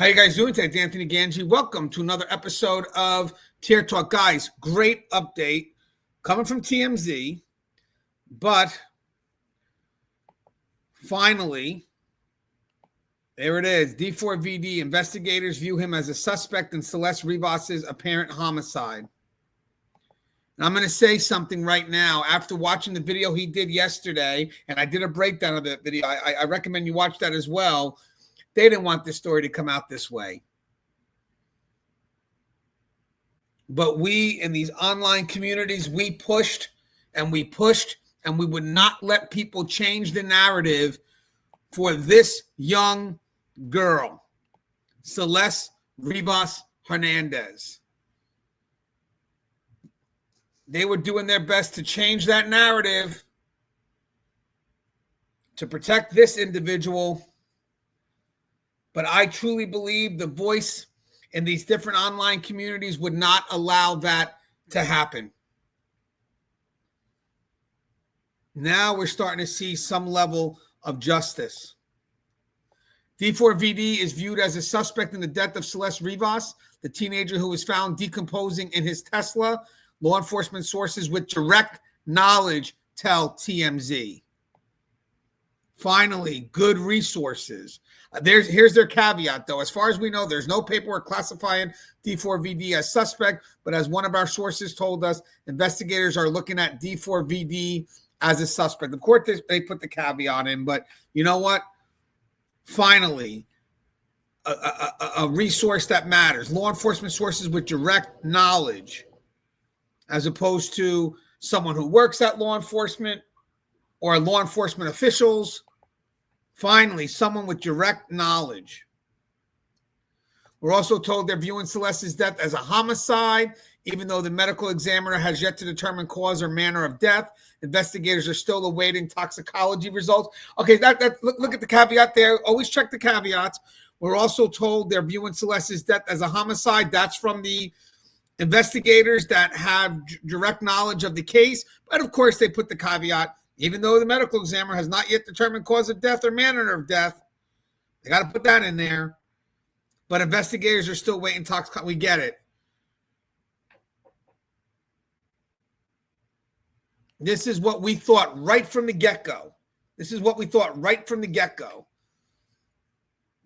How you guys doing today? It's Anthony Ganji. Welcome to another episode of Tier Talk. Guys, great update coming from TMZ, but finally, there it is. D4vd investigators view him as a suspect in Celeste Rivas' apparent homicide. And I'm going to say something right now. After watching the video he did yesterday, and I did a breakdown of that video, I recommend you watch that as well. They didn't want this story to come out this way. But we in these online communities, we pushed, and we would not let people change the narrative for this young girl, Celeste Rivas Hernandez. They were doing their best to change that narrative to protect this individual. But I truly believe the voice in these different online communities would not allow that to happen. Now we're starting to see some level of justice. D4vd is viewed as a suspect in the death of Celeste Rivas, the teenager who was found decomposing in his Tesla. Law enforcement sources with direct knowledge tell TMZ. Finally, good resources. Here's their caveat, though. As far as we know, there's no paperwork classifying D4vd as suspect, but as one of our sources told us, investigators are looking at D4vd as a suspect. Of course, they put the caveat in, but you know what? Finally, a resource that matters. Law enforcement sources with direct knowledge, as opposed to someone who works at law enforcement or law enforcement officials. Finally, someone with direct knowledge. We're also told they're viewing Celeste's death as a homicide, even though the medical examiner has yet to determine cause or manner of death. Investigators are still awaiting toxicology results. Okay, look at the caveat there. Always check the caveats. We're also told they're viewing Celeste's death as a homicide. That's from the investigators that have direct knowledge of the case. But of course, they put the caveat, even though the medical examiner has not yet determined cause of death or manner of death. They got to put that in there. But investigators are still waiting. We get it. This is what we thought right from the get-go.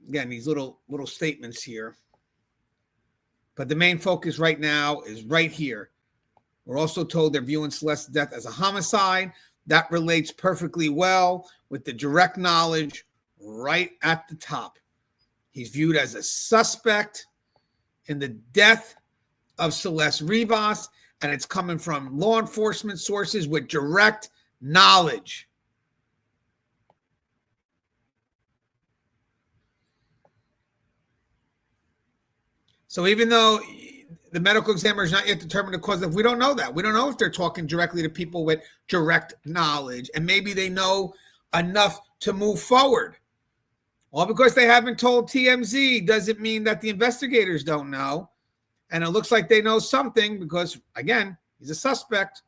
Again, these little statements here. But the main focus right now is right here. We're also told they're viewing Celeste's death as a homicide. That relates perfectly well with the direct knowledge right at the top. He's viewed as a suspect in the death of Celeste Rivas, and it's coming from law enforcement sources with direct knowledge. So even though the medical examiner is not yet determined the cause of, we don't know that. We don't know if they're talking directly to people with direct knowledge, and maybe they know enough to move forward. All because they haven't told TMZ doesn't mean that the investigators don't know. And it looks like they know something because, again, he's a suspect.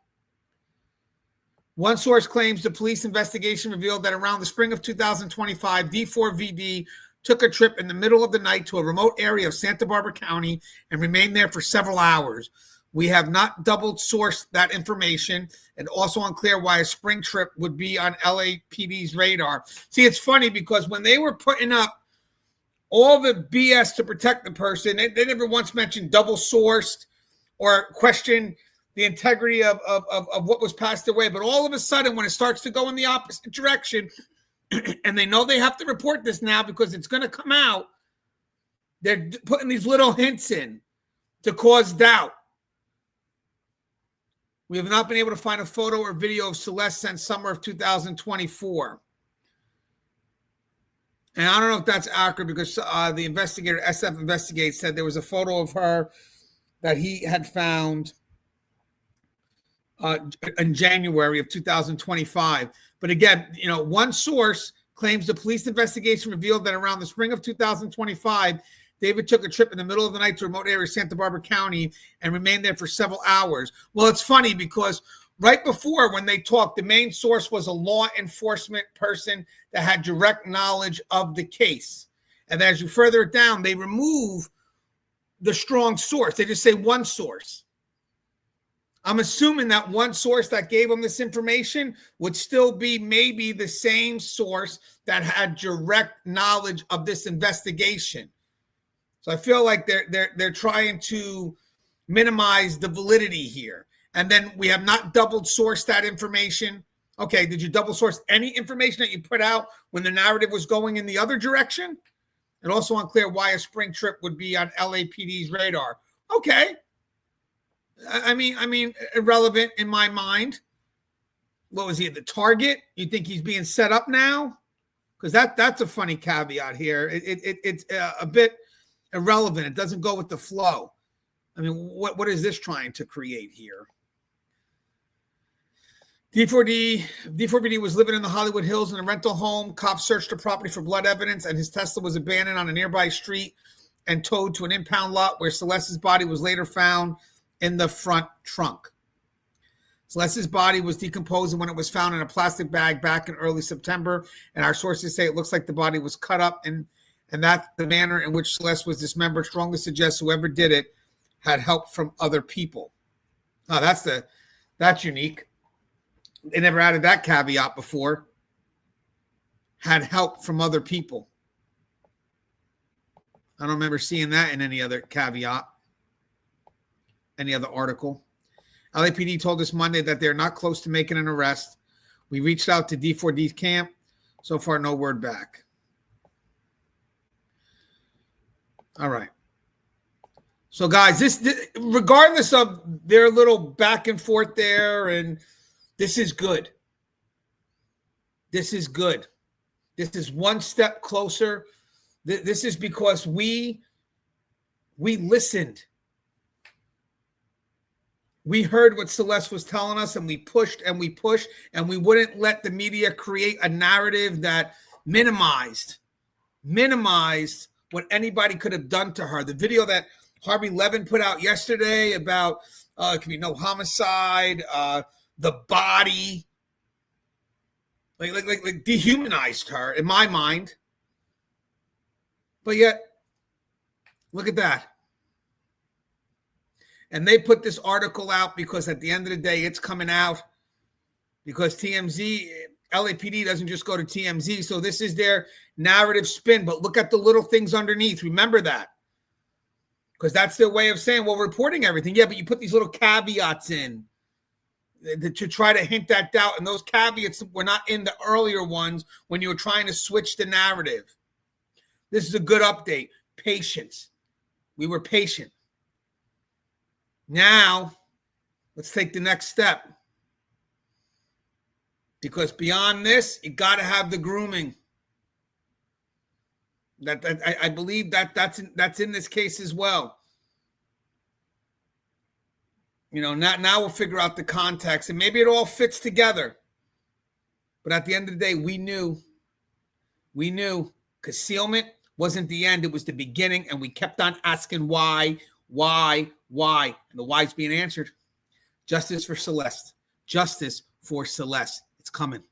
One source claims the police investigation revealed that around the spring of 2025, D4vd took a trip in the middle of the night to a remote area of Santa Barbara County and remained there for several hours. We have not double-sourced that information, and also unclear why a spring trip would be on LAPD's radar. See, it's funny because when they were putting up all the BS to protect the person, they never once mentioned double-sourced or questioned the integrity of what was passed away. But all of a sudden, when it starts to go in the opposite direction, and they know they have to report this now because it's going to come out, they're putting these little hints in to cause doubt. We have not been able to find a photo or video of Celeste since summer of 2024. And I don't know if that's accurate because the investigator, SF Investigate, said there was a photo of her that he had found in January of 2025. But again, one source claims the police investigation revealed that around the spring of 2025, David took a trip in the middle of the night to a remote area of Santa Barbara County and remained there for several hours. Well, it's funny because right before when they talked, the main source was a law enforcement person that had direct knowledge of the case. And as you further it down, they remove the strong source. They just say one source. I'm assuming that one source that gave them this information would still be maybe the same source that had direct knowledge of this investigation. So I feel like they're trying to minimize the validity here. And then we have not double sourced that information. Okay, did you double source any information that you put out when the narrative was going in the other direction? And also unclear why a spring trip would be on LAPD's radar. Okay. I mean, irrelevant in my mind. What was he at the target? You think he's being set up now? Because that's a funny caveat here. It's a bit irrelevant. It doesn't go with the flow. I mean, what is this trying to create here? D4vd was living in the Hollywood Hills in a rental home. Cops searched the property for blood evidence, and his Tesla was abandoned on a nearby street and towed to an impound lot where Celeste's body was later found in the front trunk. Celeste's body was decomposing when it was found in a plastic bag back in early September, and our sources say it looks like the body was cut up, and that the manner in which Celeste was dismembered strongly suggests whoever did it had help from other people. Oh, that's unique. They never added that caveat before. Had help from other people. I don't remember seeing that in any other caveat, any other article. LAPD told us Monday that they're not close to making an arrest. We reached out to D4D's camp. So far, no word back. All right. So, guys, this regardless of their little back and forth there, and this is good. This is good. This is one step closer. This is because we listened. We heard what Celeste was telling us, and we pushed and we pushed, and we wouldn't let the media create a narrative that minimized what anybody could have done to her. The video that Harvey Levin put out yesterday about it can be no homicide, the body, like dehumanized her in my mind. But yet, look at that. And they put this article out because at the end of the day, it's coming out because TMZ, LAPD doesn't just go to TMZ. So this is their narrative spin. But look at the little things underneath. Remember that. Because that's their way of saying, well, we're reporting everything. Yeah, but you put these little caveats in to try to hint that doubt. And those caveats were not in the earlier ones when you were trying to switch the narrative. This is a good update. Patience. We were patient. Now, let's take the next step. Because beyond this, you got to have the grooming. I believe that's in this case as well. You know, now we'll figure out the context, and maybe it all fits together. But at the end of the day, we knew concealment wasn't the end; it was the beginning, and we kept on asking why, and the why's being answered. Justice for Celeste. Justice for Celeste. It's coming.